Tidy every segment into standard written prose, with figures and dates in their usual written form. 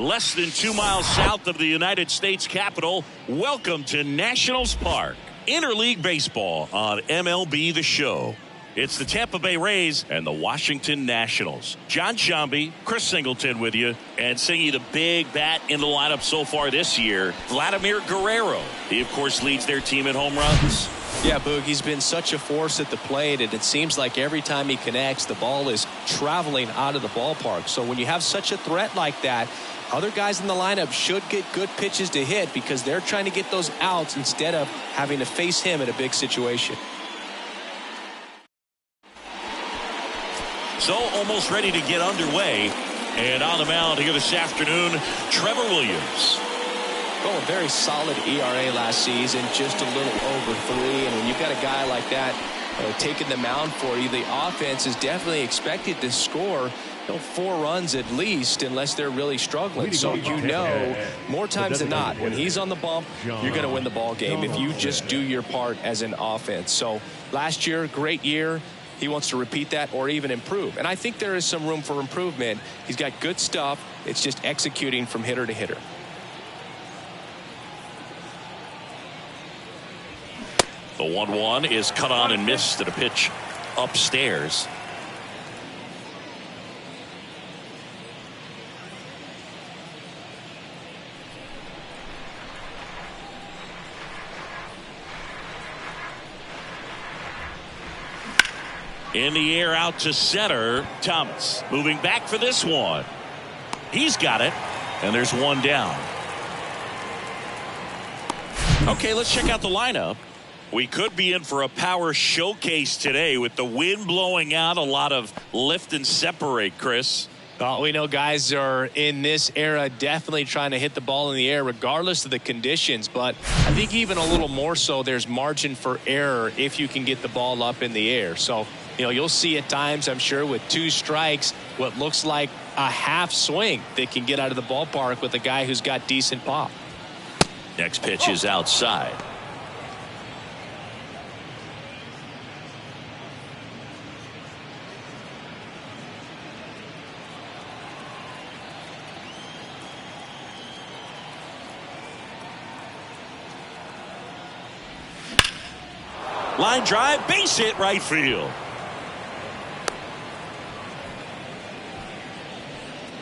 less than 2 miles south of the United States Capitol. Welcome to Nationals Park. Interleague Baseball on MLB The Show. It's the Tampa Bay Rays and the Washington Nationals. John Shambi, Chris Singleton with you, and singing the big bat in the lineup so far this year, Vladimir Guerrero. He, of course, leads their team in home runs. Yeah, Boog, he's been such a force at the plate, and it seems like every time he connects, the ball is traveling out of the ballpark. So when you have such a threat like that, other guys in the lineup should get good pitches to hit because they're trying to get those outs instead of having to face him in a big situation. So almost ready to get underway. And on the mound here this afternoon, Trevor Williams. Oh, a very solid ERA last season, just a little over 3. And when you've got a guy like that taking the mound for you, the offense is definitely expected to score 4 runs at least, unless they're really struggling. So more times than not, when he's on the bump, you're going to win the ball game if you just do your part as an offense. So last year, great year. He wants to repeat that or even improve. And I think there is some room for improvement. He's got good stuff. It's just executing from hitter to hitter. The 1-1 is cut on and missed at a pitch upstairs. In the air out to center. Thomas moving back for this one. He's got it. And there's one down. Okay, let's check out the lineup. We could be in for a power showcase today with the wind blowing out. A lot of lift and separate, Chris. Well, we know guys are in this era definitely trying to hit the ball in the air regardless of the conditions, but I think even a little more so there's margin for error if you can get the ball up in the air. So, you'll see at times, I'm sure, with 2 strikes, what looks like a half swing that can get out of the ballpark with a guy who's got decent pop. Next pitch is outside. Line drive, base hit, right field.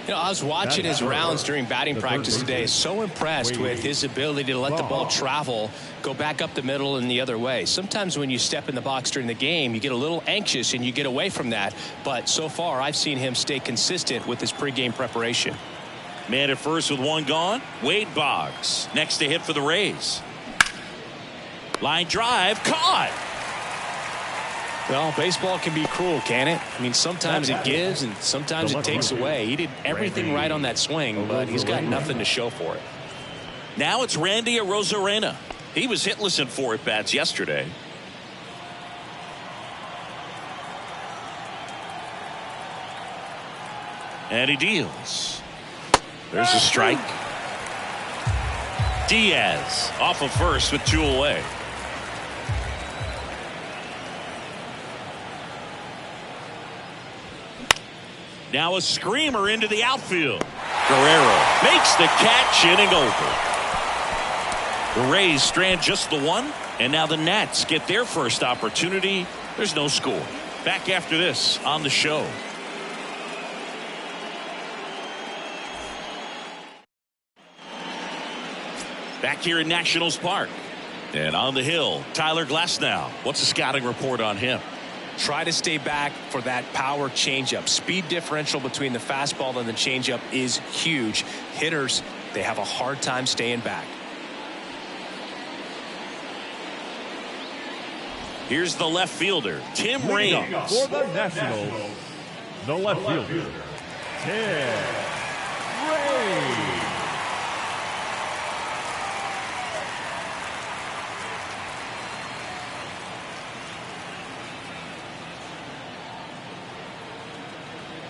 I was watching his rounds during batting practice today. So impressed with his ability to let the ball travel, go back up the middle and the other way. Sometimes when you step in the box during the game, you get a little anxious and you get away from that. But so far, I've seen him stay consistent with his pregame preparation. Man at first with 1 gone. Wade Boggs next to hit for the Rays. Line drive, caught. Well, baseball can be cruel, can it? I mean, sometimes it gives and sometimes it takes away. He did everything right on that swing, but he's got nothing to show for it. Now it's Randy Arozarena. He was hitless in 4 at-bats yesterday. And he deals. There's a strike. Diaz off of first with 2 away. Now a screamer into the outfield. Guerrero makes the catch, inning over. The Rays strand just the 1, and now the Nats get their first opportunity. There's no score. Back after this on the show. Back here in Nationals Park. And on the hill, Tyler Glasnow. What's the scouting report on him? Try to stay back for that power changeup. Speed differential between the fastball and the changeup is huge. Hitters, they have a hard time staying back. Here's the left fielder, Tim Raines. For the Nationals, the left fielder, Tim Raines.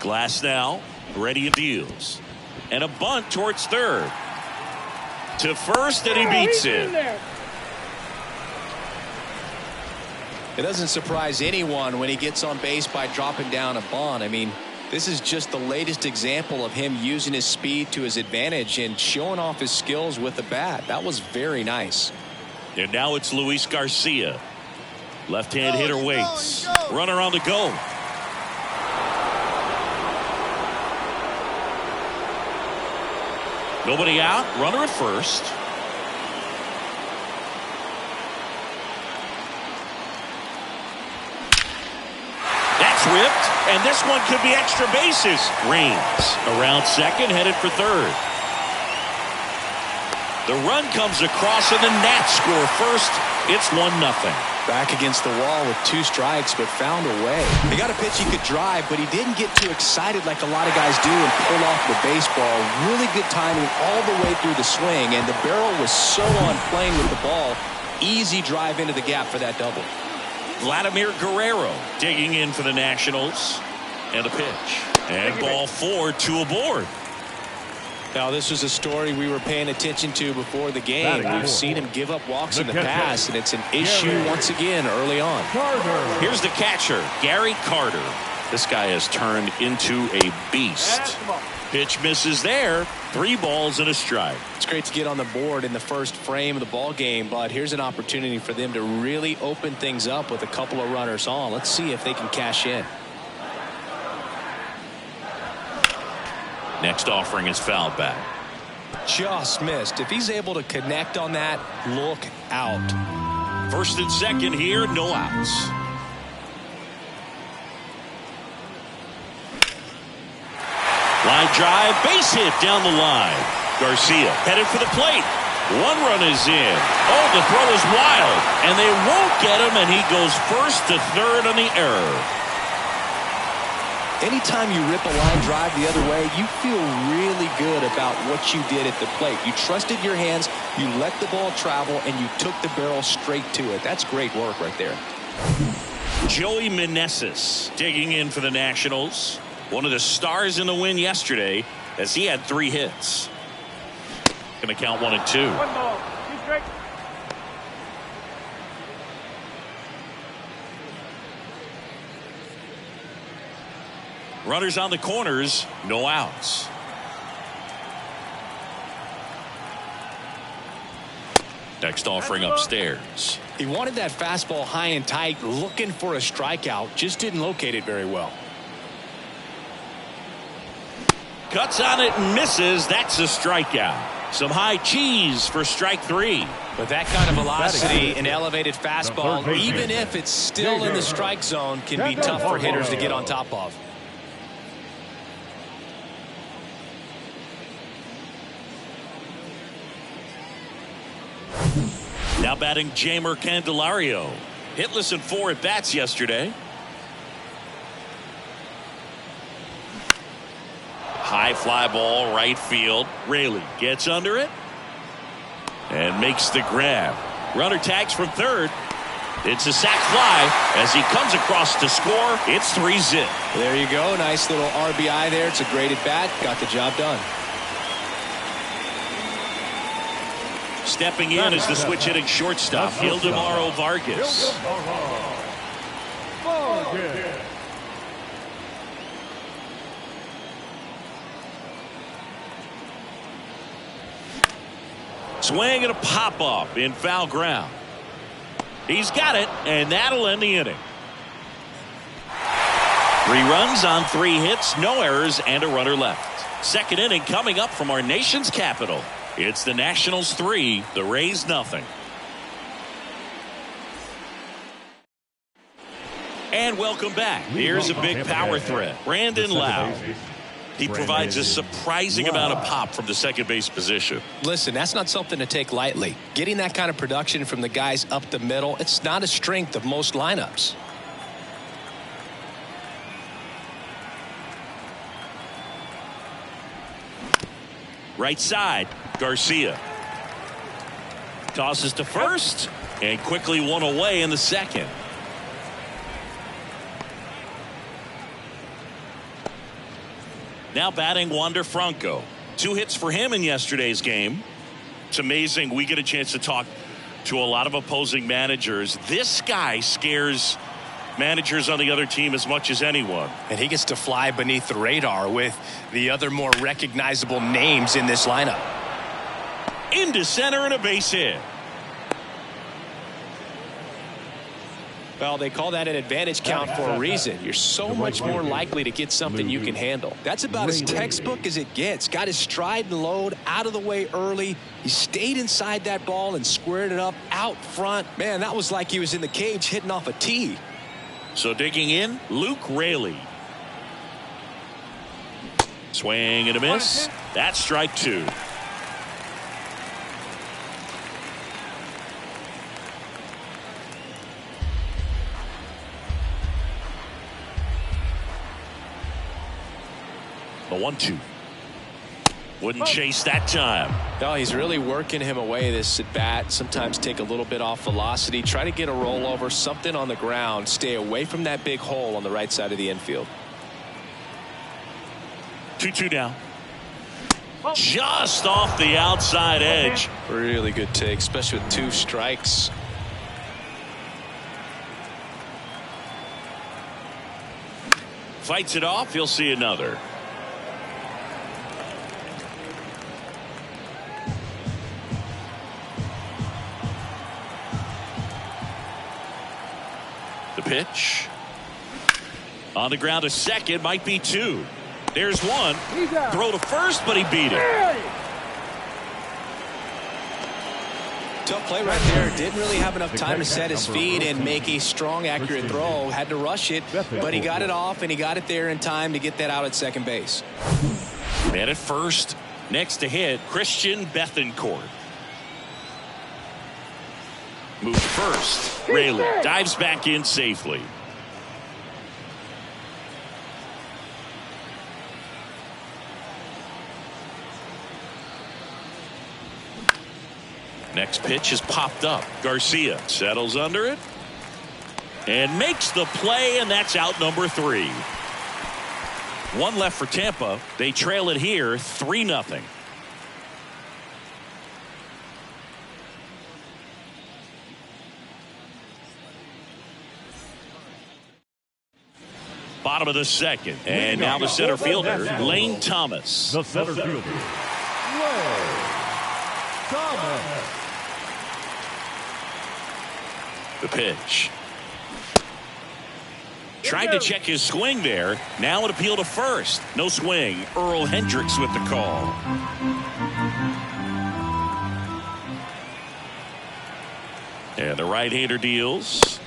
Glasnow ready and deals. And a bunt towards third. To first, and he beats it. It doesn't surprise anyone when he gets on base by dropping down a bunt. I mean, This is just the latest example of him using his speed to his advantage and showing off his skills with the bat. That was very nice. And now it's Luis Garcia. Left-hand hitter waits. Runner on the go. Nobody out. Runner at first. That's ripped. And this one could be extra bases. Reigns around second, headed for third. The run comes across and the Nats score first. It's 1-0. Back against the wall with 2 strikes, but found a way. He got a pitch he could drive, but he didn't get too excited like a lot of guys do and pull off the baseball. Really good timing all the way through the swing, and the barrel was so on plane with the ball. Easy drive into the gap for that double. Vladimir Guerrero digging in for the Nationals. And a pitch. And ball 4, 2 aboard. Now, this was a story we were paying attention to before the game. We've seen him give up walks in the past, and it's an issue once again early on. Here's the catcher, Gary Carter. This guy has turned into a beast. Pitch misses there. 3 balls and a strike. It's great to get on the board in the first frame of the ball game, but here's an opportunity for them to really open things up with a couple of runners on. Let's see if they can cash in. Next offering is fouled back. Just missed. If he's able to connect on that, look out. First and second here, no outs. Line drive, base hit down the line. Garcia headed for the plate. 1 run is in. Oh, the throw is wild, and they won't get him, and he goes first to third on the error. Anytime you rip a line drive the other way, you feel really good about what you did at the plate. You trusted your hands, you let the ball travel, and you took the barrel straight to it. That's great work right there. Joey Meneses digging in for the Nationals. One of the stars in the win yesterday, as he had 3 hits. Going to count 1 and 2. 1 ball. 2 strikes. Runners on the corners, no outs. Next offering upstairs. He wanted that fastball high and tight, looking for a strikeout. Just didn't locate it very well. Cuts on it and misses. That's a strikeout. Some high cheese for strike 3. With that kind of velocity, an elevated fastball, even if it's still in the strike zone, can be tough for hitters to get on top of. Now batting Jeimer Candelario. Hitless in 4 at-bats yesterday. High fly ball, right field. Raley gets under it and makes the grab. Runner tags from third. It's a sac fly as he comes across to score. It's 3-zip. There you go. Nice little RBI there. It's a great at-bat. Got the job done. Stepping in is the switch hitting shortstop, Ildemaro Vargas. Swing and a pop-up in foul ground. He's got it, and that'll end the inning. 3 runs on 3 hits, no errors, and a runner left. Second inning coming up from our nation's capital. It's the Nationals 3, the Rays nothing. And welcome back. Here's a big power threat. Brandon Lau. He provides a surprising amount of pop from the second base position. Listen, that's not something to take lightly. Getting that kind of production from the guys up the middle, it's not a strength of most lineups. Right side, Garcia. Tosses to first and quickly one away in the second. Now batting Wander Franco. 2 hits for him in yesterday's game. It's amazing. We get a chance to talk to a lot of opposing managers. This guy scares managers on the other team as much as anyone. And he gets to fly beneath the radar with the other more recognizable names in this lineup. Into center and a base hit. Well, they call that an advantage count for a reason. You're so much more likely to get something you can handle. That's about as textbook as it gets. Got his stride and load out of the way early. He stayed inside that ball and squared it up out front. Man, that was like he was in the cage hitting off a tee. So digging in, Luke Raley. Swing and a miss. That's strike two. The 1-2. Wouldn't chase that time. No, he's really working him away this at bat. Sometimes take a little bit off velocity. Try to get a rollover, something on the ground. Stay away from that big hole on the right side of the infield. 2-2 down. Just off the outside edge. Really good take, especially with 2 strikes. Fights it off. He'll see another. The pitch. On the ground to second, might be 2. There's 1. Throw to first, but he beat it. Tough play right there. Didn't really have enough time to set his feet and make a strong, accurate throw. Had to rush it, but he got it off, and he got it there in time to get that out at second base. Man at first. Next to hit, Christian Bethancourt. Move to first. Raley dives back in safely. Next pitch is popped up. Garcia settles under it and makes the play, and that's out number 3. 1 left for Tampa. They trail it here 3-0. Bottom of the second, and now the center fielder, Lane Thomas. The center fielder, Lane Thomas. The pitch. Tried to check his swing there. Now an appeal to first. No swing. Earl Hendricks with the call. And the right-hander deals.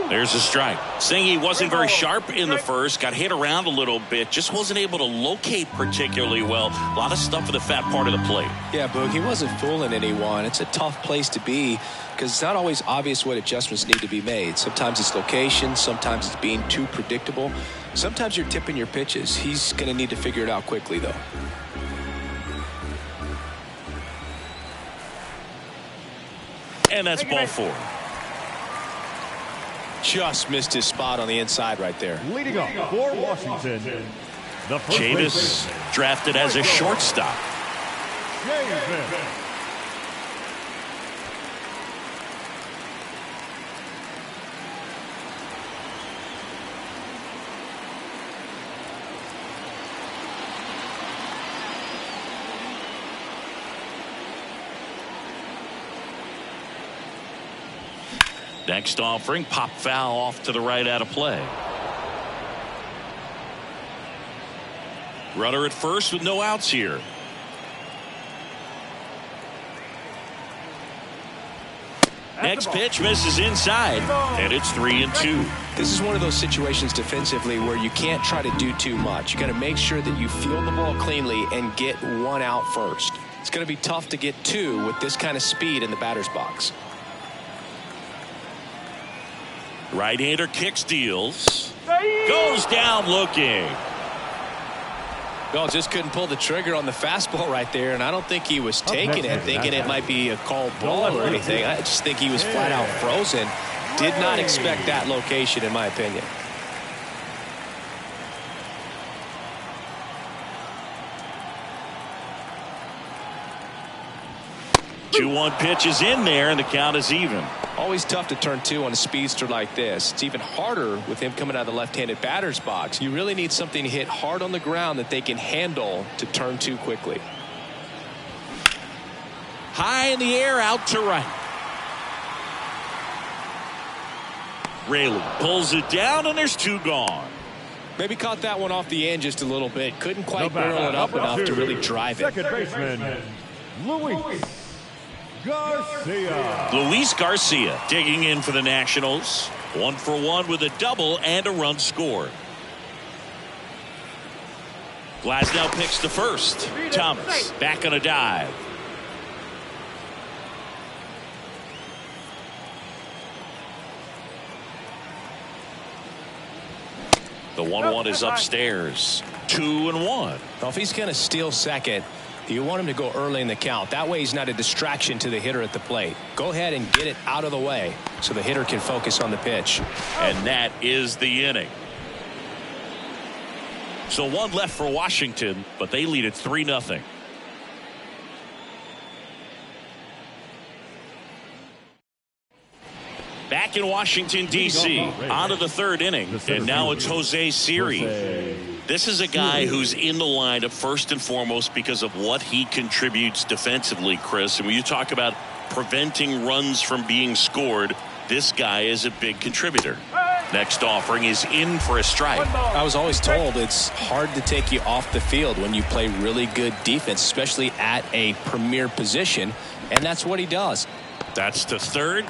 There's a strike. Saying he wasn't very sharp in the first, got hit around a little bit, just wasn't able to locate particularly well. A lot of stuff in the fat part of the plate. Yeah, Boog, he wasn't fooling anyone. It's a tough place to be because it's not always obvious what adjustments need to be made. Sometimes it's location, sometimes it's being too predictable. Sometimes you're tipping your pitches. He's going to need to figure it out quickly, though. And that's ball 4. Just missed his spot on the inside right there. Leading off for Washington, the first Chavis drafted as a shortstop. Next offering, pop foul off to the right out of play. Runner at first with no outs here. Next pitch misses inside, and it's 3-2. This is one of those situations defensively where you can't try to do too much. You got to make sure that you field the ball cleanly and get 1 out first. It's going to be tough to get 2 with this kind of speed in the batter's box. Right-hander kicks, deals, goes down looking. Well, just couldn't pull the trigger on the fastball right there, and I don't think he was taking it, thinking it might be a called ball or anything. I just think he was flat out frozen. Did not expect that location, in my opinion. Two-one pitch is in there, and the count is even. Always tough to turn 2 on a speedster like this. It's even harder with him coming out of the left-handed batter's box. You really need something to hit hard on the ground that they can handle to turn 2 quickly. High in the air, out to right. Rayleigh pulls it down, and there's 2 gone. Maybe caught that one off the end just a little bit. Couldn't quite barrel it up enough to really drive it. Second baseman, Luis Garcia. Luis Garcia digging in for the Nationals. 1 for 1 with a double and a run scored. Glasnow picks to first. Thomas back on a dive. The 1-1 is upstairs. 2-1. Well, if he's going to steal second, you want him to go early in the count. That way he's not a distraction to the hitter at the plate. Go ahead and get it out of the way so the hitter can focus on the pitch. And that is the inning. So 1 left for Washington, but they lead it 3-0. Back in Washington, D.C., on to the 3rd inning, and now it's Jose Siri. This is a guy who's in the lineup first and foremost because of what he contributes defensively, Chris. And when you talk about preventing runs from being scored, this guy is a big contributor. Next offering is in for a strike. I was always told it's hard to take you off the field when you play really good defense, especially at a premier position, and that's what he does. That's to third.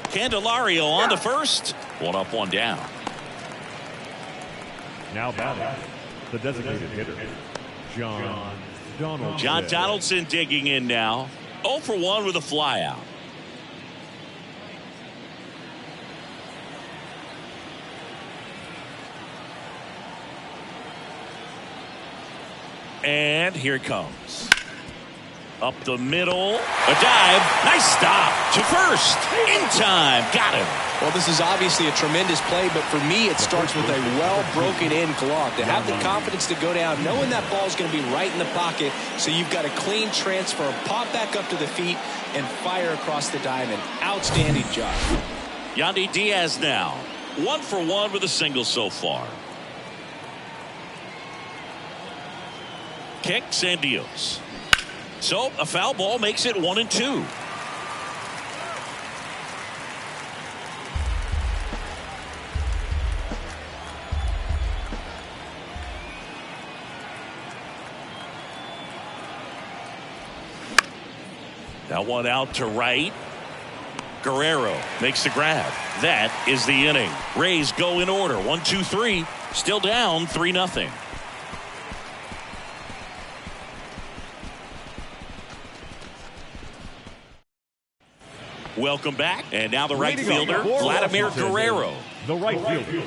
Candelario on to first. 1 up, 1 down. Now batting, the designated hitter, John Donaldson. John Donaldson digging in now. 0 for 1 with a flyout. And here it comes. Up the middle. A dive. Nice stop to first. In time. Got him. Well, this is obviously a tremendous play, but for me, it starts with a well-broken-in glove. To have the confidence to go down, knowing that ball is going to be right in the pocket, so you've got a clean transfer, pop back up to the feet, and fire across the diamond. Outstanding job. Yandy Diaz now. 1 for 1 with a single so far. Kicks and deals. So a foul ball makes it 1-2. That one out to right. Guerrero makes the grab. That is the inning. Rays go in order. 1, 2, 3. Still down 3-0. Welcome back. And now the right fielder, Vladimir Guerrero. The right fielder,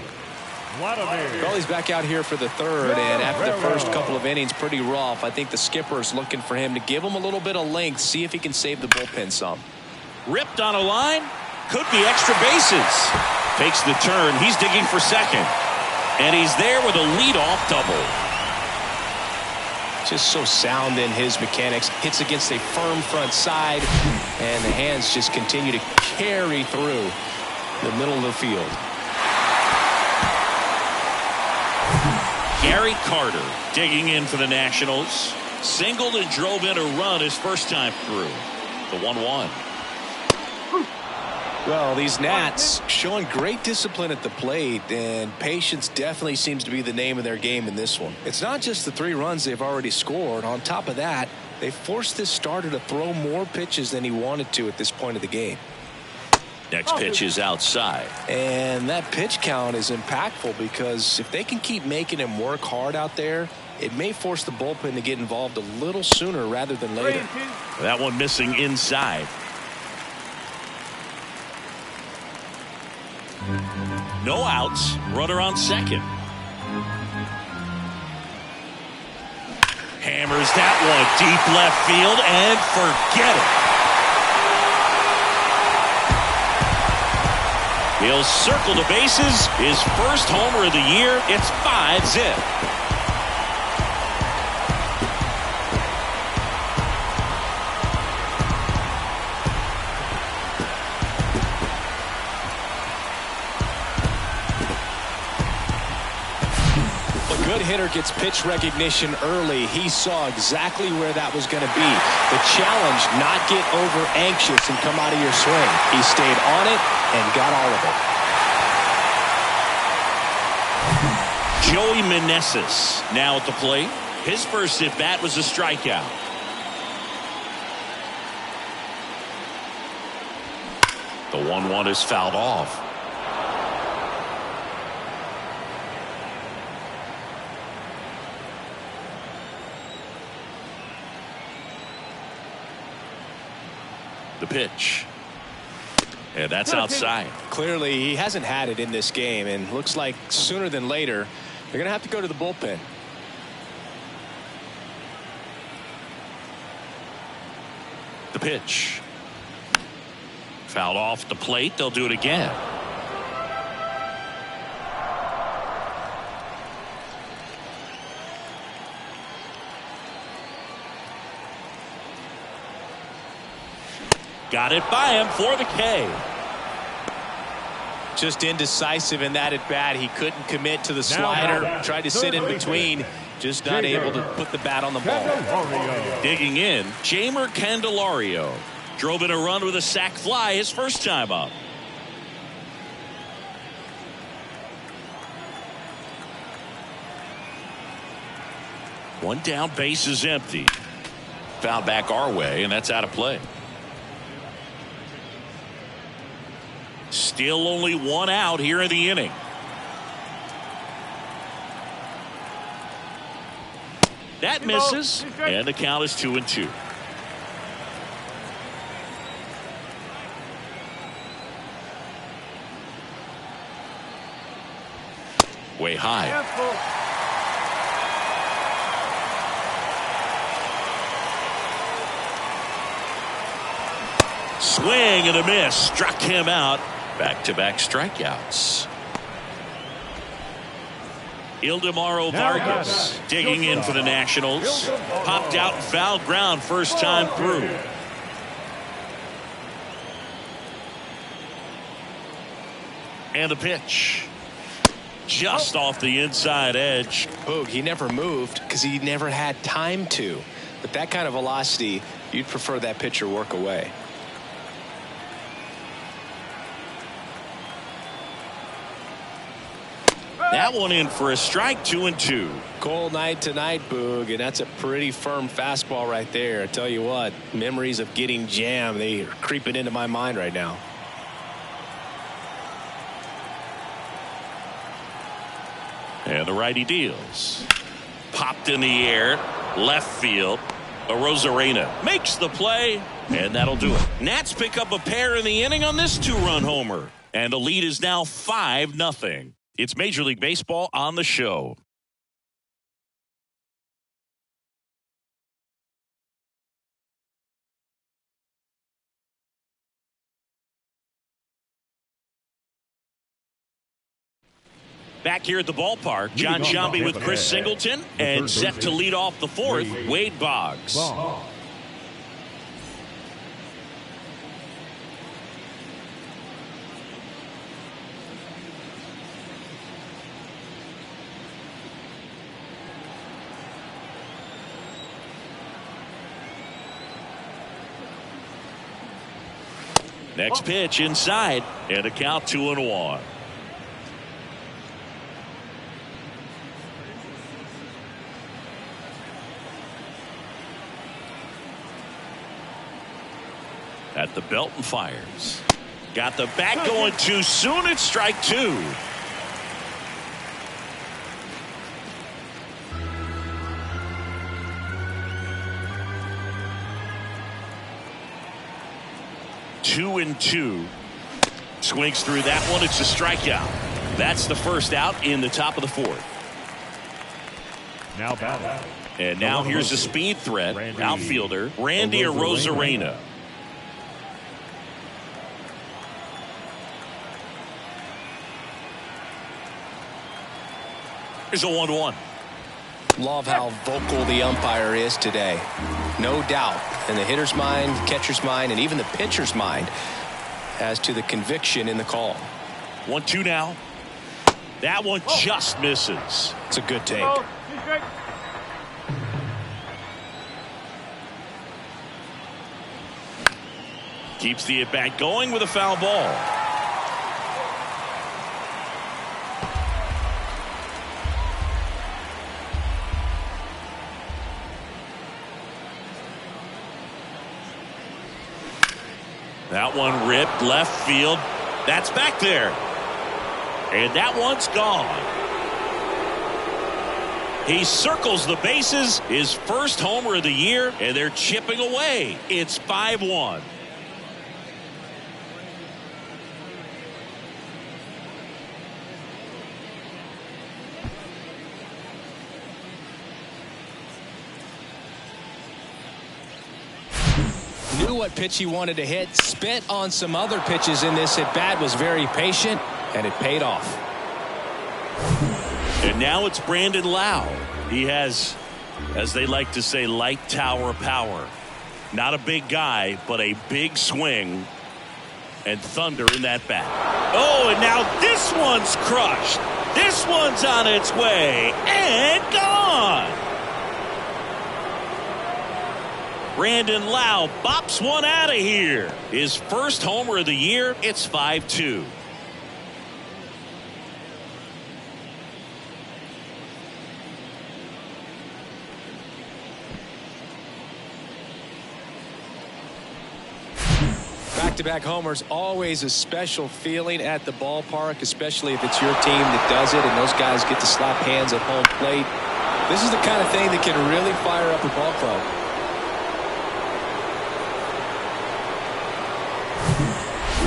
Vladimir. Well, he's back out here for the 3rd, and after the first couple of innings, pretty rough. I think the skipper's looking for him to give him a little bit of length, see if he can save the bullpen some. Ripped on a line. Could be extra bases. Takes the turn. He's digging for second. And he's there with a leadoff double. Just so sound in his mechanics. Hits against a firm front side, and the hands just continue to carry through the middle of the field. Gary Carter digging in for the Nationals. Singled and drove in a run his first time through. The 1-1. Well, these Nats showing great discipline at the plate, and patience definitely seems to be the name of their game in this one. It's not just the 3 runs they've already scored. On top of that, they forced this starter to throw more pitches than he wanted to at this point of the game. Next pitch is outside. And that pitch count is impactful because if they can keep making him work hard out there, it may force the bullpen to get involved a little sooner rather than later. That one missing inside. No outs. Runner on second. Hammers that one deep left field and forget it. He'll circle the bases. His first homer of the year. It's 5-zip. hitter gets pitch recognition early, he saw exactly where that was going to be. The challenge, not get over anxious and come out of your swing. He stayed on it and got all of it. Joey Meneses now at the plate. His first at bat was a strikeout. The 1-1 is fouled off. The pitch. And that's outside. Clearly, he hasn't had it in this game, and looks like sooner than later, they're going to have to go to the bullpen. The pitch. Fouled off the plate. They'll do it again. Got it by him for the K. Just indecisive in that at bat. He couldn't commit to the slider. Tried to sit in between. Just not able to put the bat on the ball. Digging in, Jeimer Candelario drove in a run with a sac fly his first time up. One down, base is empty. Foul back our way, and that's out of play. Still only one out here in the inning. That misses, and the count is 2-2. Way high. Swing and a miss. Struck him out. Back-to-back strikeouts. Ildemaro Vargas digging in for the Nationals. Popped out and fouled ground first time through. And the pitch. Just off the inside edge. Boog, he never moved because he never had time to. With that kind of velocity, you'd prefer that pitcher work away. That one in for a strike, 2-2. Cold night tonight, Boog, and that's a pretty firm fastball right there. I tell you what, memories of getting jammed, they are creeping into my mind right now. And the righty deals. Popped in the air, left field. Arozarena makes the play, and that'll do it. Nats pick up a pair in the inning on this two-run homer, and the lead is now 5-0. It's Major League Baseball on the show. Back here at the ballpark, John Sciambi with Chris Singleton, and set to lead off the fourth, Wade Boggs. Next pitch inside, and a count 2-1. At the belt and fires. Got the bat going too soon. It's strike two. Two and two. Swings through that one. It's a strikeout. That's the first out in the top of the fourth. Now batting. And now here's a speed threat. Outfielder Randy Arozarena. Here's a 1-1. Love how vocal the umpire is today. No doubt in the hitter's mind, catcher's mind, and even the pitcher's mind as to the conviction in the call. 1-2 now. That one just misses. It's a good take. Keeps the at-bat going with a foul ball. That one ripped left field. That's back there. And that one's gone. He circles the bases, his first homer of the year, and they're chipping away. It's 5-1. Knew what pitch he wanted to hit, spit on some other pitches in this at bat, was very patient, and it paid off. And now it's Brandon Lau. He has, as they like to say, light tower power. Not a big guy, but a big swing and thunder in that bat. Oh, and now this one's crushed. This one's on its way and gone. Brandon Lau bops one out of here. His first homer of the year. It's 5-2. Back-to-back homers, always a special feeling at the ballpark, especially if it's your team that does it and those guys get to slap hands at home plate. This is the kind of thing that can really fire up a ball club.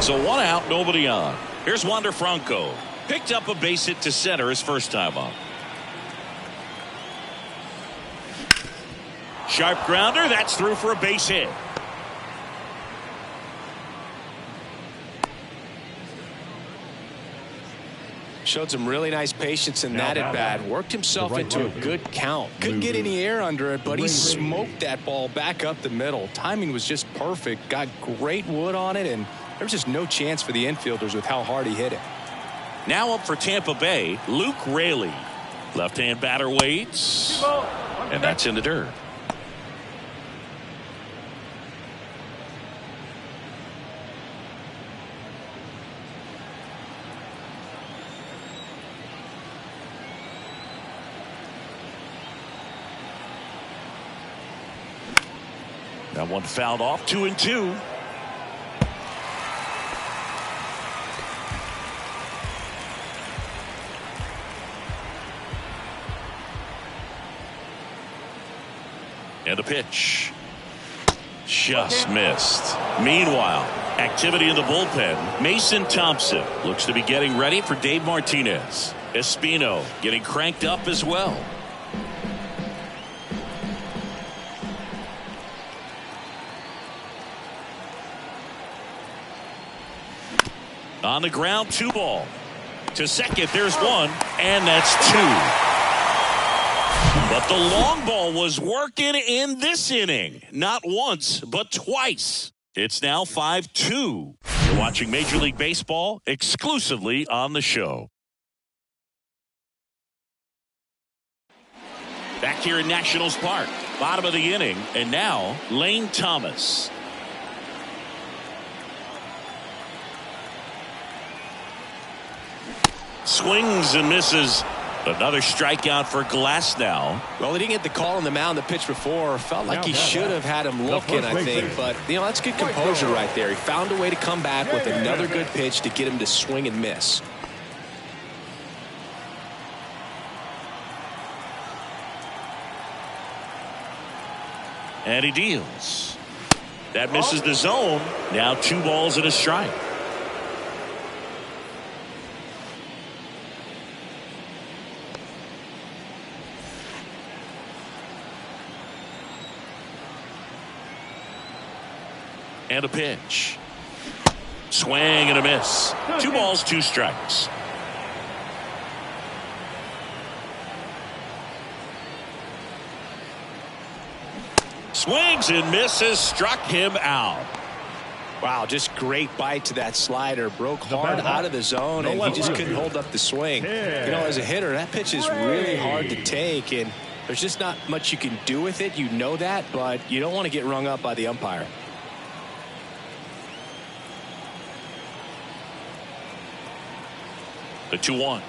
So one out, nobody on. Here's Wander Franco. Picked up a base hit to center his first time up. Sharp grounder, that's through for a base hit. Showed some really nice patience in that at bat. Worked himself into a good count. Couldn't get any air under it, but he smoked that ball back up the middle. Timing was just perfect. Got great wood on it, and there was just no chance for the infielders with how hard he hit it. Now up for Tampa Bay, Luke Raley. Left-hand batter waits, and that's in the dirt. That one fouled off, 2-2. And a pitch. Just missed. Meanwhile, activity in the bullpen. Mason Thompson looks to be getting ready for Dave Martinez. Espino getting cranked up as well. On the ground, 2 ball. To second, there's 1, and that's 2. But the long ball was working in this inning. Not once, but twice. It's now 5-2. You're watching Major League Baseball exclusively on the show. Back here in Nationals Park. Bottom of the inning. And now, Lane Thomas. Swings and misses. Another strikeout for Glasnow. Well, he didn't get the call on the mound the pitch before. Felt like he should have had him looking, I think. But, that's good composure right there. He found a way to come back with another good pitch to get him to swing and miss. And he deals. That misses the zone. Now 2 balls and a strike. And a pitch. Swing and a miss. 2 balls, 2 strikes. Swings and misses. Struck him out. Wow, just great bite to that slider. Broke hard out of the zone, and he just couldn't hold up the swing. You know, as a hitter, that pitch is really hard to take, and there's just not much you can do with it. You know that, but you don't want to get rung up by the umpire. The 2-1.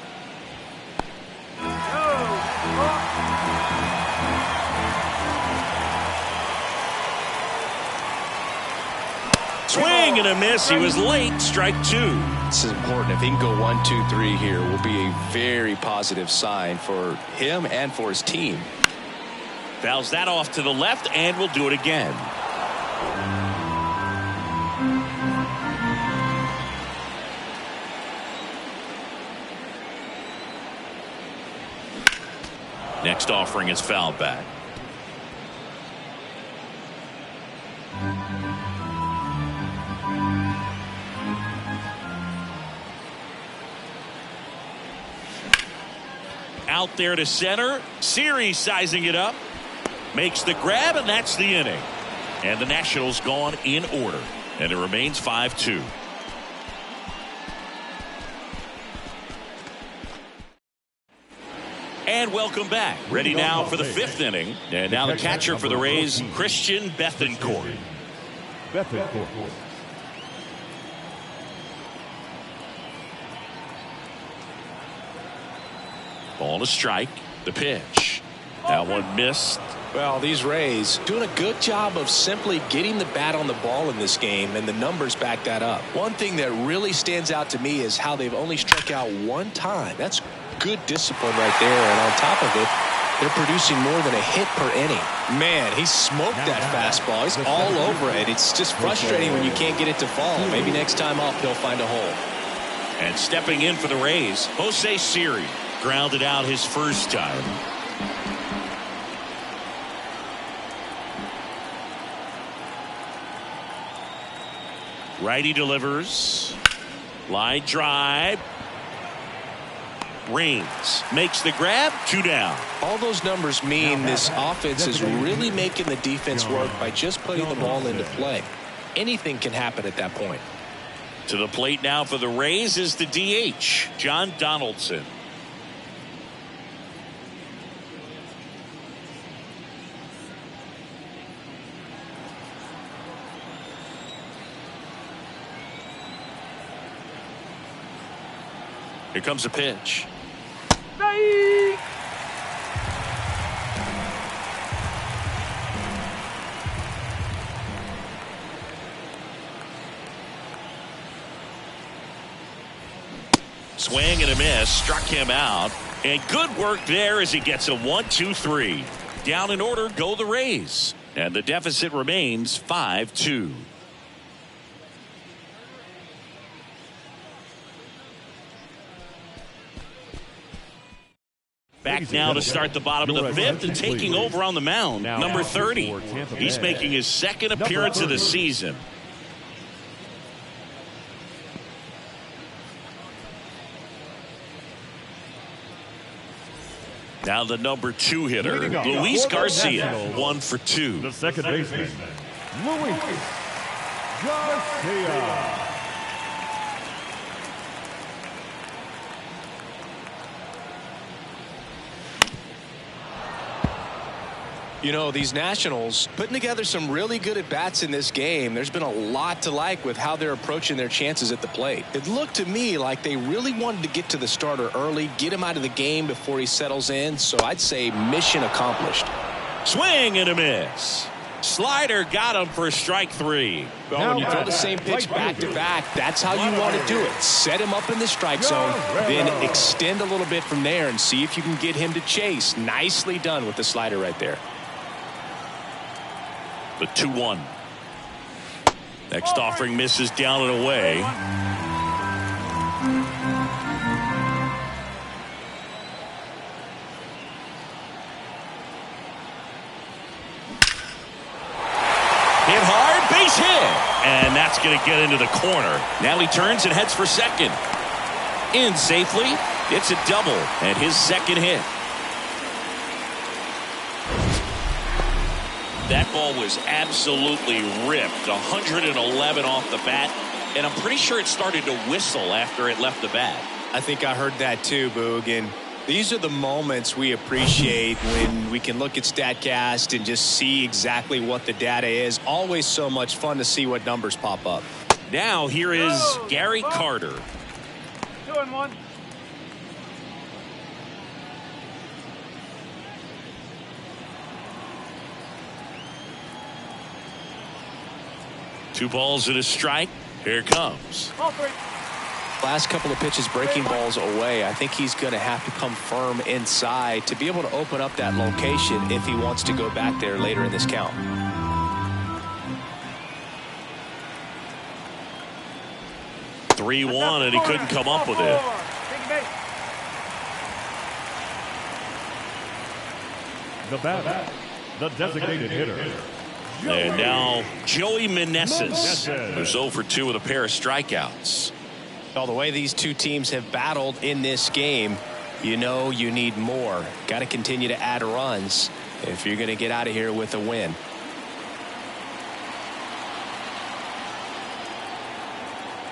Swing and a miss. He was late. Strike 2. This is important. If he can go 1, 2, 3 here, will be a very positive sign for him and for his team. Fouls that off to the left, and will do it again. Next offering is fouled back. Out there to center. Series sizing it up. Makes the grab, and that's the inning. And the Nationals gone in order. And it remains 5-2. And welcome back. Ready now for the 5th inning. And now the catcher for the Rays, Christian Bethancourt. Ball to strike. The pitch. That one missed. Well, these Rays doing a good job of simply getting the bat on the ball in this game, and the numbers back that up. One thing that really stands out to me is how they've only struck out 1 time. That's good discipline right there, and on top of it, they're producing more than a hit per inning. Man, he smoked that fastball. He's all over it. It's just frustrating when you can't get it to fall. Maybe next time up he'll find a hole. And stepping in for the Rays, Jose Siri grounded out his first time. Righty delivers. Line drive. Reigns makes the grab. 2 down. All those numbers mean this offense is really making the defense work by just putting the ball into play. Anything can happen at that point. To the plate now for the Rays is the DH, John Donaldson. Here comes a pitch. Swing and a miss. Struck him out. And good work there as he gets a 1-2-3. Down in order go the Rays. And the deficit remains 5-2. Back now to start the bottom of the 5th and taking over on the mound, number 30. He's making his 2nd appearance of the season. Now the number 2 hitter, Luis Garcia, 1 for 2. The second baseman, Luis Garcia. You know, these Nationals putting together some really good at-bats in this game. There's been a lot to like with how they're approaching their chances at the plate. It looked to me like they really wanted to get to the starter early, get him out of the game before he settles in. So I'd say mission accomplished. Swing and a miss. Slider got him for strike 3. Well, when you throw the same pitch back-to-back, that's how you want to do it. Set him up in the strike zone, then extend a little bit from there and see if you can get him to chase. Nicely done with the slider right there. The 2-1. Next offering misses down and away. Hit hard, base hit. And that's going to get into the corner. Now he turns and heads for second. In safely. It's a double and his 2nd hit. That ball was absolutely ripped. 111 off the bat. And I'm pretty sure it started to whistle after it left the bat. I think I heard that too, Boog. And these are the moments we appreciate when we can look at StatCast and just see exactly what the data is. Always so much fun to see what numbers pop up. Now here is Gary Carter. 2-1. Two balls and a strike. Here it comes. Last couple of pitches breaking balls away. I think he's going to have to come firm inside to be able to open up that location if he wants to go back there later in this count. (3-1) and he couldn't come up with it. The batter, the designated hitter. And now Joey Meneses, who's 0 for 2 with a pair of strikeouts. Well, the way these two teams have battled in this game, you know you need more. Got to continue to add runs if you're going to get out of here with a win.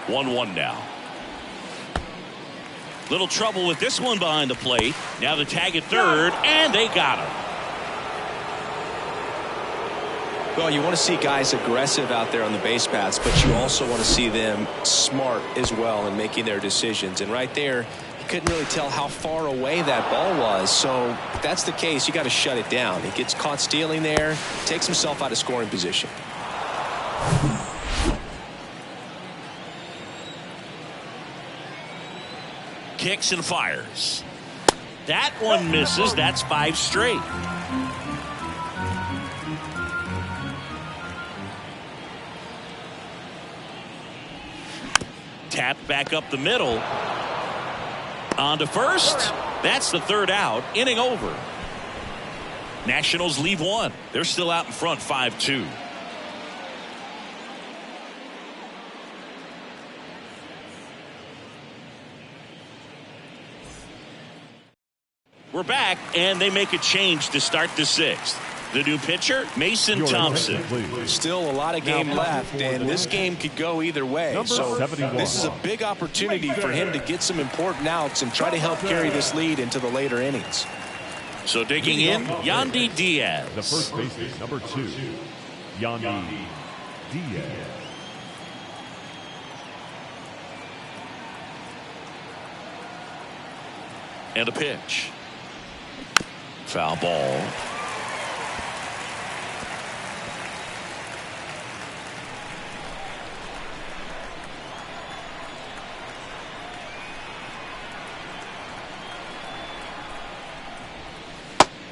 (1-1) now. Little trouble with this one behind the plate. Now the tag at third, and they got him. Well, you want to see guys aggressive out there on the base paths, but you also want to see them smart as well in making their decisions. And right there, you couldn't really tell how far away that ball was. So if that's the case, you got to shut it down. He gets caught stealing there, takes himself out of scoring position. Kicks and fires. That one misses. That's 5 straight. Tapped back up the middle. On to first. That's the third out. Inning over. Nationals leave one. They're still out in front 5-2. We're back, and they make a change to start the 6th. The new pitcher, Mason Thompson. Still a lot of game left, and this game could go either way. So this is a big opportunity for him to get some important outs and try to help carry this lead into the later innings. So digging in, Yandy Diaz. The first baseman, number 2, Yandy Diaz. And a pitch. Foul ball.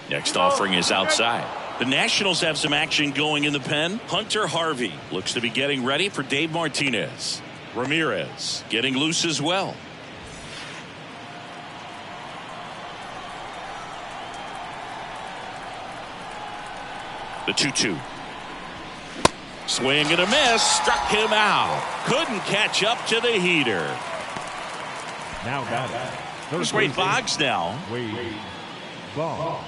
Next offering is outside. The Nationals have some action going in the pen. Hunter Harvey looks to be getting ready for Dave Martinez. Ramirez getting loose as well. The 2-2. Swing and a miss. Struck him out. Couldn't catch up to the heater. Now got it. There's Wade Boggs now. Wade Boggs.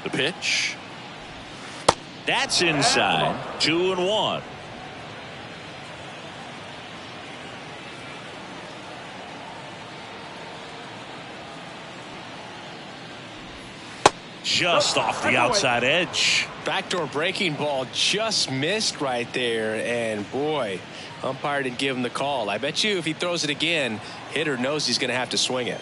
The pitch. That's inside. 2-1. Just off the outside edge. Backdoor breaking ball just missed right there, and boy, umpire didn't give him the call. I bet you if he throws it again, hitter knows he's going to have to swing it.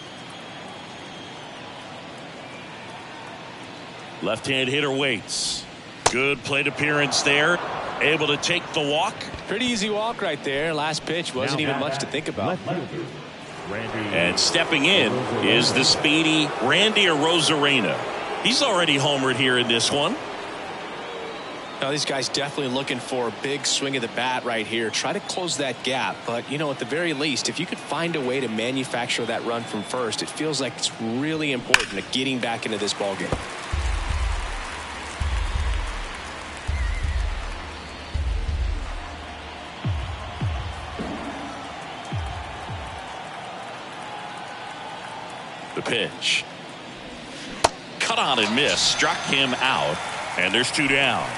Left-hand hitter waits. Good plate appearance there. Able to take the walk. Pretty easy walk right there. Last pitch wasn't even much to think about. And stepping in is the speedy Randy Arozarena. He's already homered here in this one. Now these guys definitely looking for a big swing of the bat right here. Try to close that gap. But, you know, at the very least, if you could find a way to manufacture that run from first, it feels like it's really important to getting back into this ballgame. The pitch. Cut on and miss. Struck him out. And there's 2 down.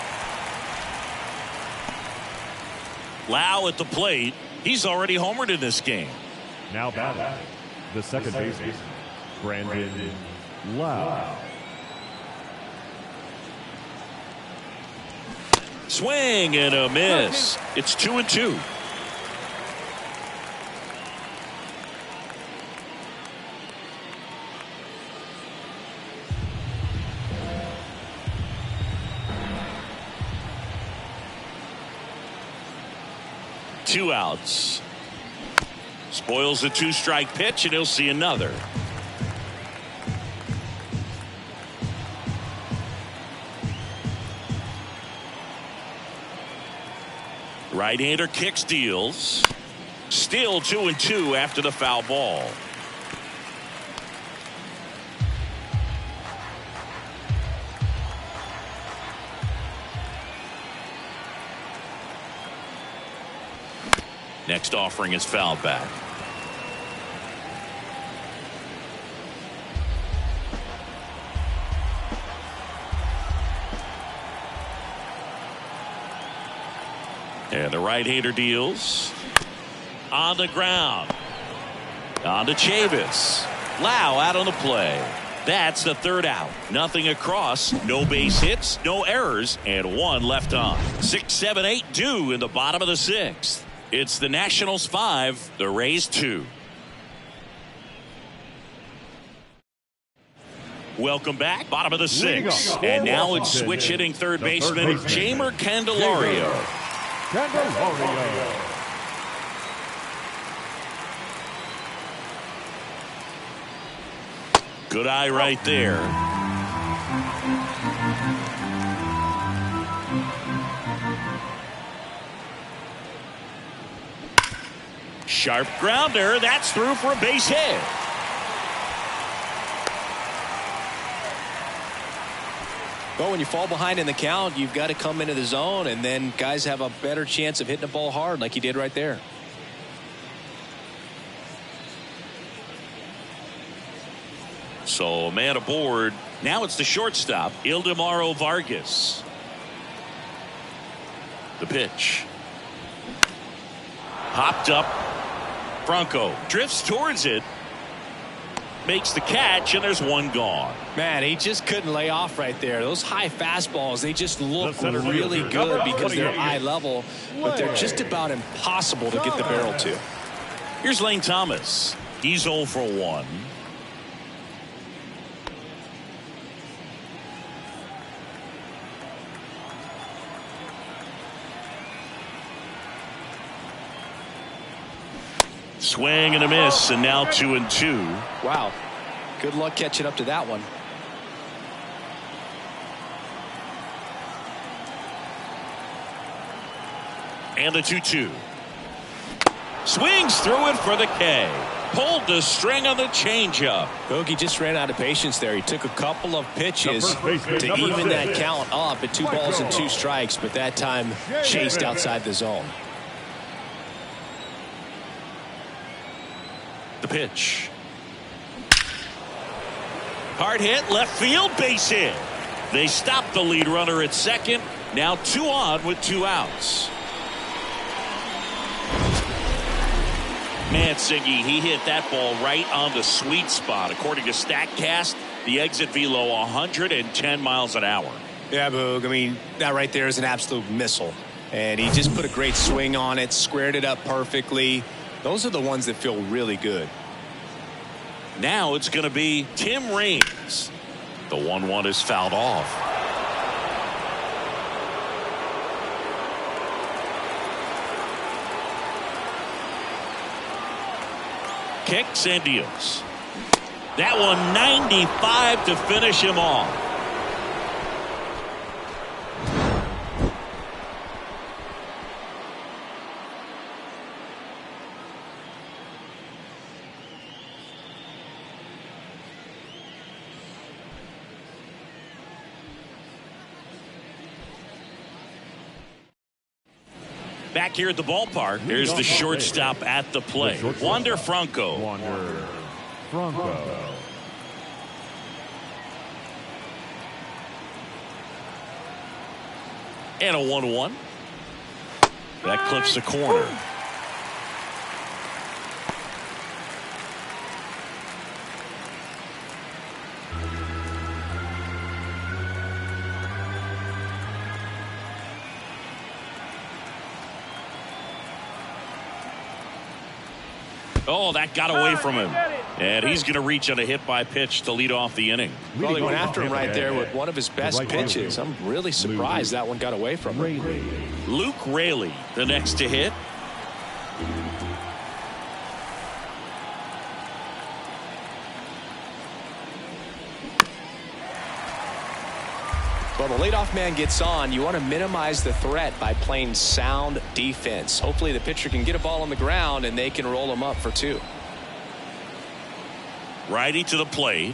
Lau at the plate. He's already homered in this game. Now batting, the second baseman, Brandon Lau. Swing and a miss. It's 2-2. Two outs. Spoils a 2-strike pitch, and he'll see another. Right-hander kicks, deals. Still 2-2 after the foul ball. Next offering is fouled back. And the right-hander deals. On the ground. On to Chavis. Lau out on the play. That's the 3rd out. Nothing across. No base hits. No errors. And 1 left on. 6, 7, 8 due in the bottom of the 6th. It's the Nationals 5, the Rays 2. Welcome back. Bottom of the 6th. And now it's switch hitting third baseman Jeimer Candelario. Good eye right there. Sharp grounder. That's through for a base hit. Well, when you fall behind in the count, you've got to come into the zone, and then guys have a better chance of hitting the ball hard like he did right there. So, man aboard. Now it's the shortstop, Ildemaro Vargas. The pitch. Hopped up. Franco drifts towards it. Makes the catch, and there's 1 gone. Man, he just couldn't lay off right there. Those high fastballs, they just look really good because they're eye level, but they're just about impossible to get the barrel to. Here's Lane Thomas. He's 0 for 1. Swing and a miss, and now 2-2. Wow. Good luck catching up to that one. And the 2-2. Swings through it for the K. Pulled the string on the changeup. Bogey just ran out of patience there. He took a couple of pitches to even that count up at 2 balls and 2 strikes, but that time chased outside the zone. The pitch. Hard hit, left field, base hit. They stopped the lead runner at second. Now 2 on with 2 outs. Mancini, he hit that ball right on the sweet spot. According to StatCast, the exit velo 110 miles an hour. Yeah, Boog. I mean, that right there is an absolute missile. And he just put a great swing on it, squared it up perfectly. Those are the ones that feel really good. Now it's going to be Tim Raines. The 1-1 is fouled off. Kicks and deals. That one 95 to finish him off. Back here at the ballpark, there's the shortstop at the plate, Wander Franco. And a 1-1. That clips the corner. Oh, that got away from him. And he's going to reach on a hit by pitch to lead off the inning. Well, he went after him right there with one of his best pitches. I'm really surprised that one got away from him. Luke Raley, the next to hit. Well, the leadoff man gets on. You want to minimize the threat by playing sound defense. Hopefully the pitcher can get a ball on the ground and they can roll him up for 2. Righty to the plate.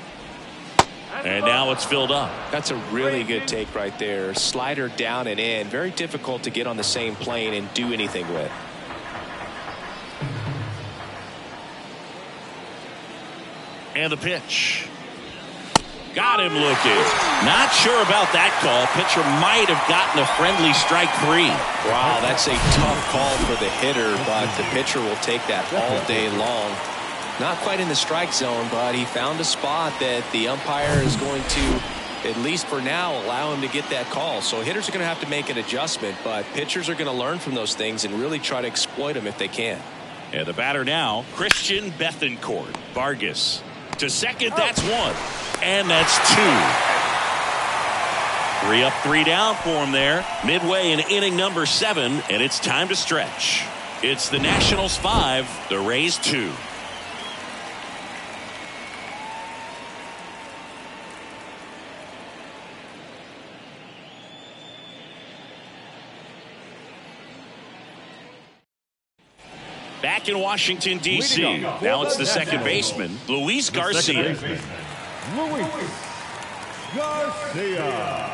And now it's filled up. That's a really good take right there. Slider down and in. Very difficult to get on the same plane and do anything with. And the pitch. Got him looking. Not sure about that call. Pitcher might have gotten a friendly strike 3. Wow, that's a tough call for the hitter, but the pitcher will take that all day long. Not quite in the strike zone, but he found a spot that the umpire is going to, at least for now, allow him to get that call. So hitters are going to have to make an adjustment, but pitchers are going to learn from those things and really try to exploit them if they can. And the batter now, Christian Bethancourt. Vargas to second. That's 1. And that's 2. 3 up, 3 down for him there. Midway in inning number 7, and it's time to stretch. It's the Nationals 5, the Rays 2. Back in Washington, D.C. Now it's the second baseman, Luis Garcia. Luis Garcia.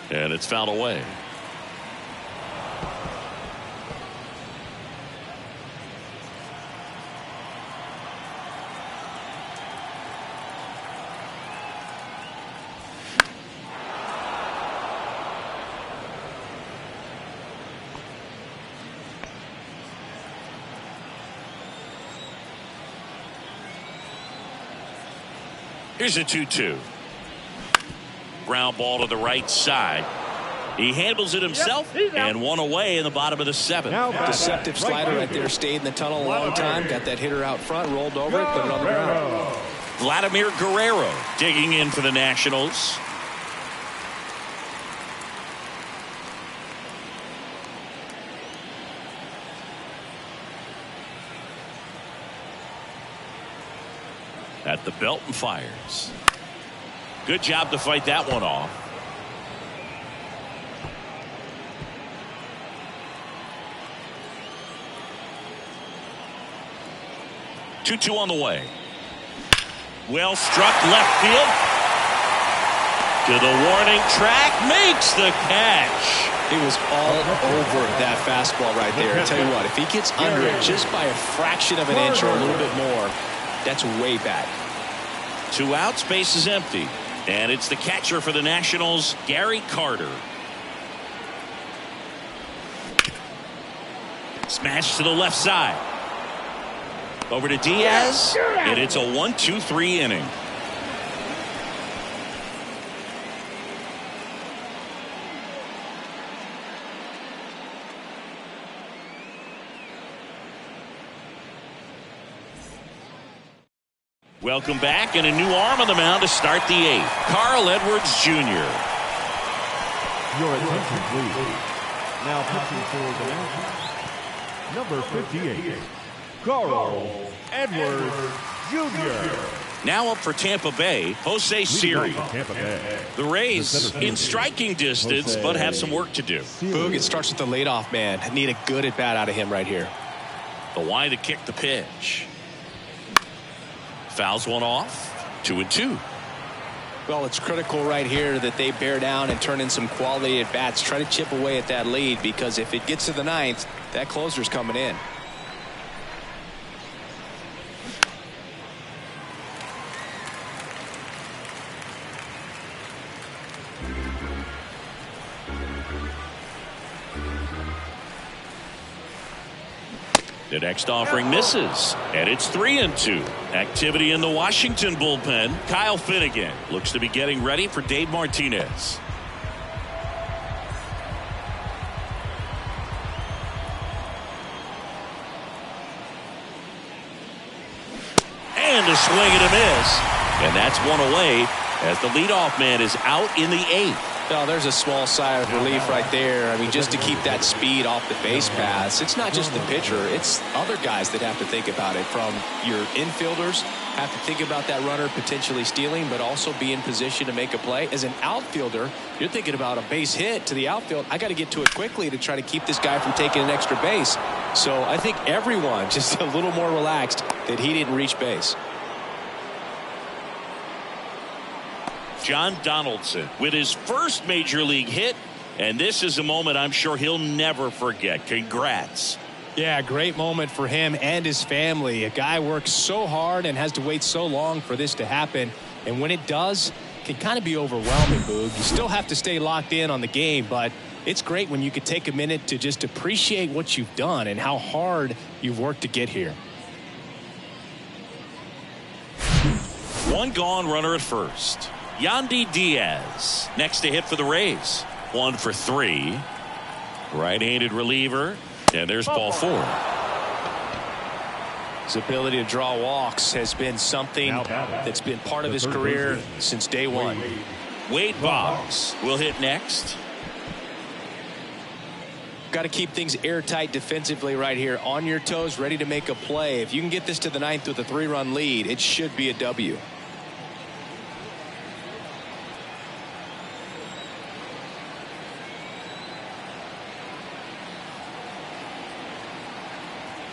And it's fouled away. Here's a 2-2. Ground ball to the right side. He handles it himself, and 1 away in the bottom of the 7th. Deceptive slider right there. Stayed in the tunnel a long time. Got that hitter out front, rolled over it, put it on the ground. Vladimir Guerrero digging in for the Nationals. At the belt and fires. Good job to fight that one off. Two on the way. Well struck left field. To the warning track. Makes the catch. He was all over that fastball right there. I tell you what, if he gets under it just by a fraction of an inch or a little bit more, that's way back. 2 outs, base is empty. And it's the catcher for the Nationals, Gary Carter. Smash to the left side. Over to Diaz. And it's a 1-2-3 inning. Welcome back, and a new arm on the mound to start the 8th. Carl Edwards Jr. Your attention, please. Now pitching for the Nationals, number 58, Carl Edwards Jr. Now up for Tampa Bay, Jose Siri. The Rays in striking distance, but have some work to do. Boog, it starts with the leadoff man. Need a good at-bat out of him right here. The wide to kick the pitch. Fouls one off. 2-2. Well, it's critical right here that they bear down and turn in some quality at bats. Try to chip away at that lead, because if it gets to the 9th, that closer's coming in. The next offering misses, and it's 3-2. Activity in the Washington bullpen. Kyle Finnegan looks to be getting ready for Dave Martinez. And a swing and a miss. And that's one away as the leadoff man is out in the 8th. Oh, there's a small sigh of relief right there. I mean, just to keep that speed off the base paths. It's not just the pitcher. It's other guys that have to think about it. From your infielders have to think about that runner potentially stealing, but also be in position to make a play. As an outfielder, you're thinking about a base hit to the outfield. I got to get to it quickly to try to keep this guy from taking an extra base. So I think everyone just a little more relaxed that he didn't reach base. John Donaldson with his first major league hit, and this is a moment I'm sure he'll never forget. Congrats. Yeah, great moment for him and his family. A guy works so hard and has to wait so long for this to happen, and when it does, it can kind of be overwhelming, Boog. You still have to stay locked in on the game, but it's great when you could take a minute to just appreciate what you've done and how hard you've worked to get here. One gone, runner at first. Yandy Diaz next to hit for the Rays. 1 for 3. Right-handed reliever, and there's ball 4. His ability to draw walks has been something that's been part of his career since day one. Wade Boggs will hit next. Got to keep things airtight defensively right here, on your toes, ready to make a play. If you can get this to the 9th with a 3-run lead, it should be a W.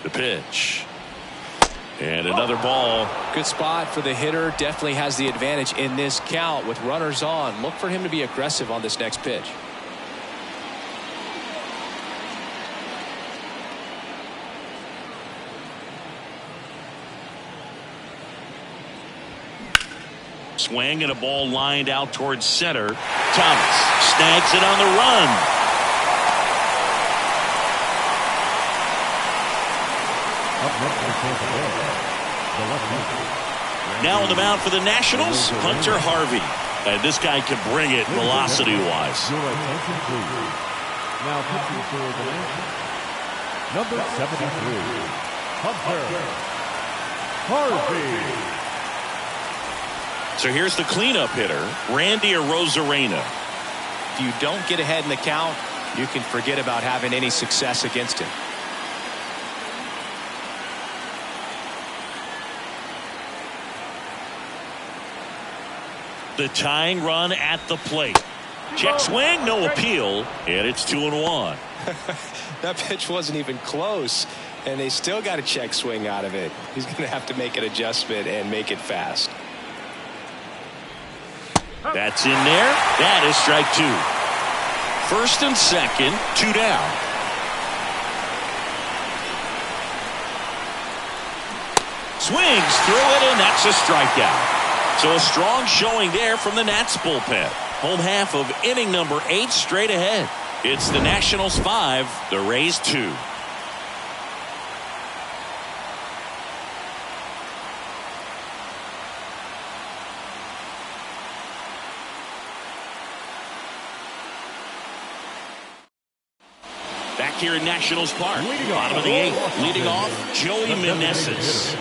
The pitch. And another ball. Good spot for the hitter. Definitely has the advantage in this count with runners on. Look for him to be aggressive on this next pitch. Swing and a ball lined out towards center. Thomas snags it on the run. Now on the mound for the Nationals, Hunter Harvey. And this guy can bring it velocity-wise. Now pitching for the Nationals, number 73, Hunter Harvey. So here's the cleanup hitter, Randy Arozarena. If you don't get ahead in the count, you can forget about having any success against him. The tying run at the plate. Check swing, no appeal, and it's 2-1. That pitch wasn't even close, and they still got a check swing out of it. He's going to have to make an adjustment and make it fast. That's in there. That is strike 2. First and second, 2 down. Swings through it, and that's a strikeout. So a strong showing there from the Nats bullpen. Home half of inning number 8 straight ahead. It's the Nationals 5, the Rays 2. Back here in Nationals Park, bottom of the 8th, leading off Joey Meneses.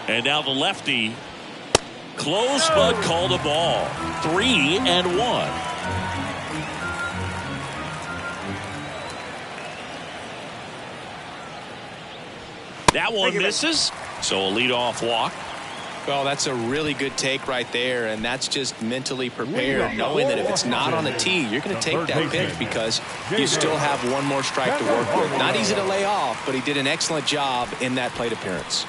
And now the lefty, close but called a ball. 3-1. That one misses, so a leadoff walk. Well, that's a really good take right there, and that's just mentally prepared, knowing that if it's not on the tee, you're going to take that pitch because you still have one more strike to work with. Not easy to lay off, but he did an excellent job in that plate appearance.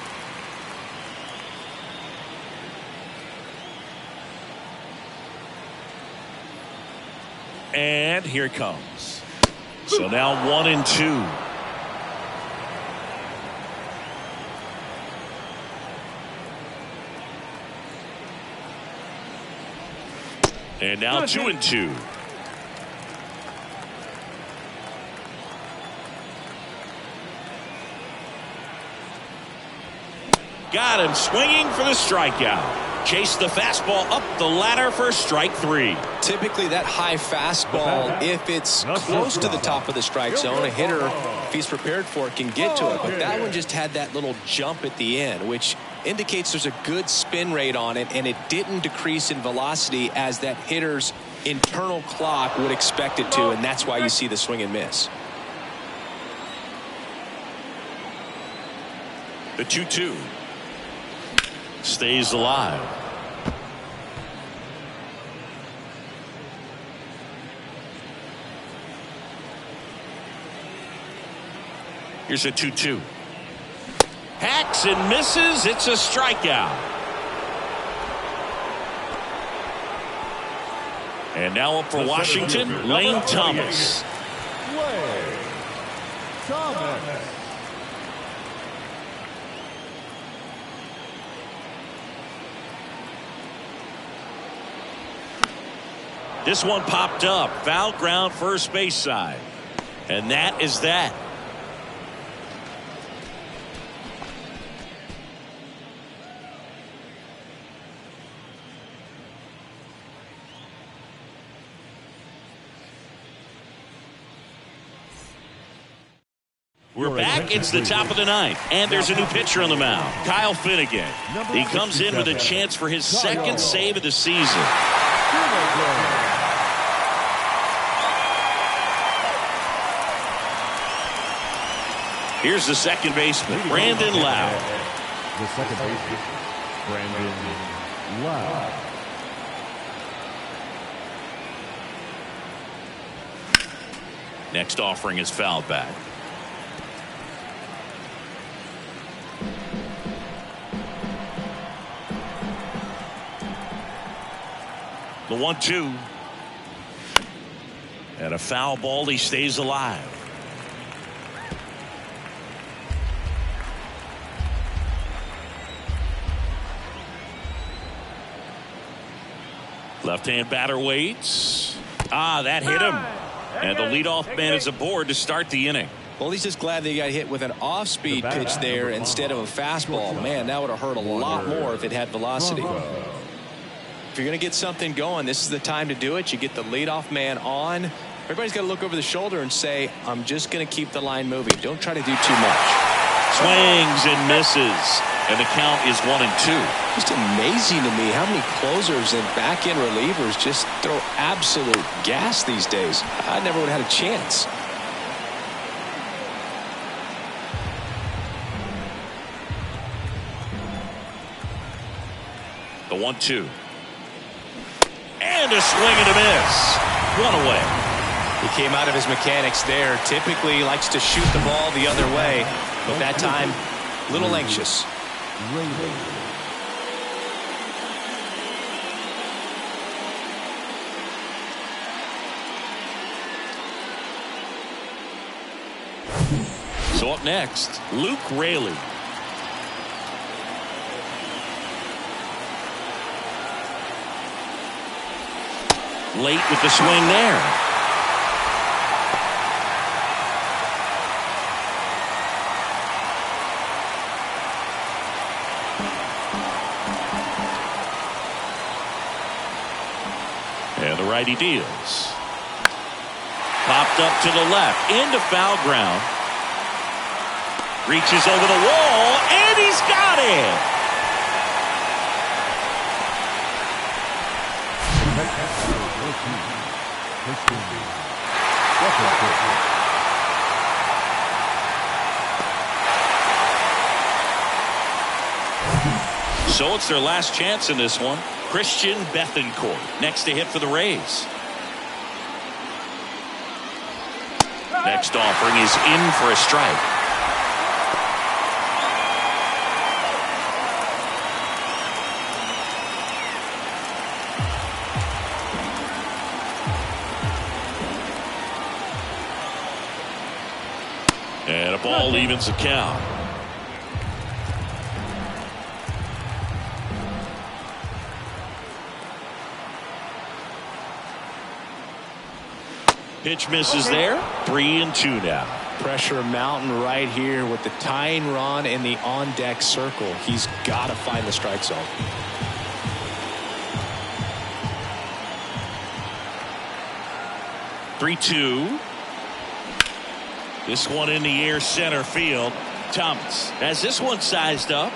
And here it comes. So now 1-2. And now 2-2. Got him swinging for the strikeout. Chase the fastball up the ladder for strike 3. Typically that high fastball, if it's close to the top of the strike zone, a hitter, if he's prepared for it, can get to it. But that one just had that little jump at the end, which indicates there's a good spin rate on it, and it didn't decrease in velocity as that hitter's internal clock would expect it to, and that's why you see the swing and miss. The 2-2 stays alive. Here's a 2-2. Hacks and misses. It's a strikeout. And now up for Washington, Lane Thomas. Lane Thomas. This one popped up. Foul ground first base side. And that is that. We're back. It's the top of the ninth, and there's a new pitcher on the mound, Kyle Finnegan. He comes in with a chance for his second save of the season. Here's the second baseman, Brandon Lau. The second baseman, Brandon Lau. Next offering is fouled back. The 1-2. And a foul ball. He stays alive. Left-hand batter waits. That hit him. And the leadoff man is aboard to start the inning. Well, he's just glad they got hit with an off-speed pitch there instead of a fastball. Man, that would have hurt a lot more if it had velocity. If you're going to get something going, this is the time to do it. You get the leadoff man on. Everybody's got to look over the shoulder and say, I'm just going to keep the line moving. Don't try to do too much. Swings and misses. And the count is 1-2. Just amazing to me how many closers and back-end relievers just throw absolute gas these days. I never would have had a chance. The 1-2. And a swing and a miss. One away. He came out of his mechanics there. Typically he likes to shoot the ball the other way, but that time a little anxious. So up next, Luke Raley. Late with the swing there. And the righty deals. Popped up to the left into foul ground. Reaches over the wall and he's got it. So it's their last chance in this one. Christian Bethancourt next to hit for the Rays. Next offering is in for a strike. And a ball evens the count. Pitch misses there. 3-2 now. pressure mountain right here with the tying run in the on-deck circle. He's got to find the strike zone. Three-two. This one in the air center field. Thomas has this one sized up.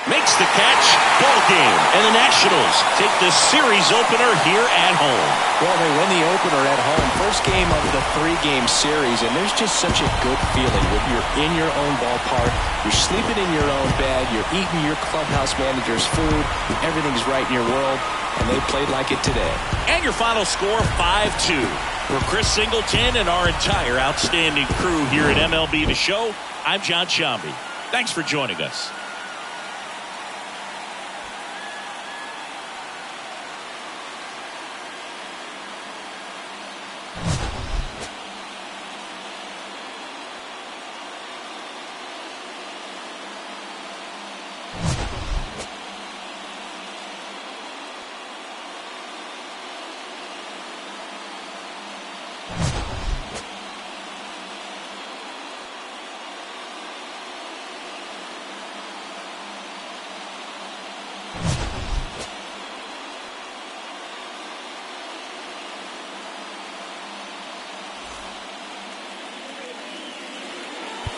Makes the catch. Ball game. And the Nationals take the series opener here at home. Well, they win the opener at home. First game of the 3-game series, and there's just such a good feeling when you're in your own ballpark, you're sleeping in your own bed, you're eating your clubhouse manager's food, everything's right in your world, and they played like it today. And your final score, 5-2. For Chris Singleton and our entire outstanding crew here at MLB The Show, I'm John Shambi. Thanks for joining us.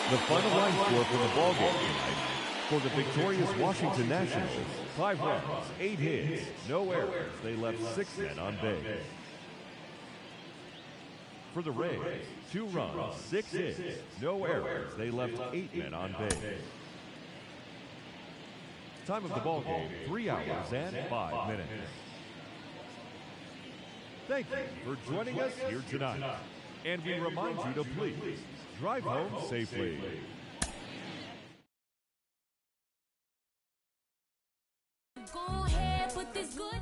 The final line score for the ball game tonight. For the victorious Washington Nationals, 5 runs, 8 hits, no errors. They left 6 men on base. For the Rays, 2 runs, 6 hits, no errors. They left 8 men on base. Time of the ball game, 3 hours and 5 minutes. Thank you for joining us here tonight. And we remind you to please drive home safely. Go ahead, put this good.